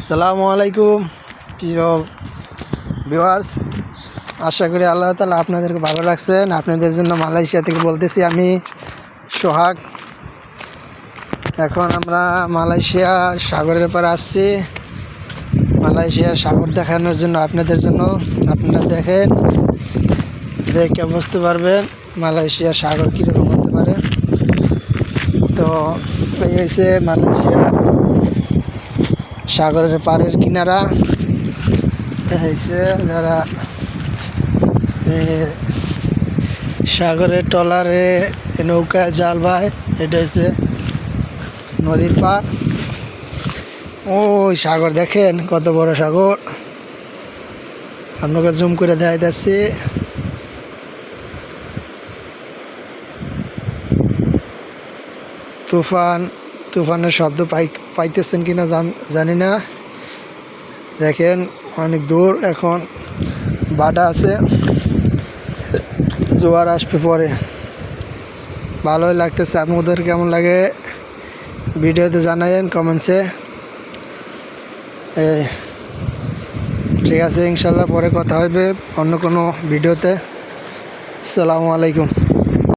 আসসালামু আলাইকুম প্রিয় ভিউয়ার্স, আশা করি আল্লাহ তাআলা আপনাদেরকে ভালো রাখছেন। আপনাদের জন্য মালয়েশিয়া থেকে বলতেছি আমি সোহাগ। এখন আমরা মালয়েশিয়া সাগরের পাড়ে আসছি, মালয়েশিয়া সাগর দেখানোর জন্য আপনাদের জন্য। আপনারা দেখেন, দেখে বুঝতে পারবেন মালয়েশিয়া সাগর কীরকম হতে পারে। তো এই হয়েছে মালয়েশিয়ার সাগরের পাড়ের কিনারা হয়েছে, যারা সাগরের ট্রলারে নৌকা জাল ভাই, এটা হচ্ছে নদীর পাড়। ওই সাগর দেখেন কত বড় সাগর, আপনাকে জুম করে দেখাইতেছি। তুফানের শব্দ পাইতেছেন কিনা জানি না। দেখেন অনেক দূর, এখন বাটা আছে, জোয়ার আসবে পরে। ভালোই লাগতেছে। আপনাদের কেমন লাগে ভিডিওতে জানাবেন কমেন্টসে। ঠিক আছে, ইনশাল্লাহ পরে কথা হবে অন্য কোনো ভিডিওতে। আসসালামু আলাইকুম।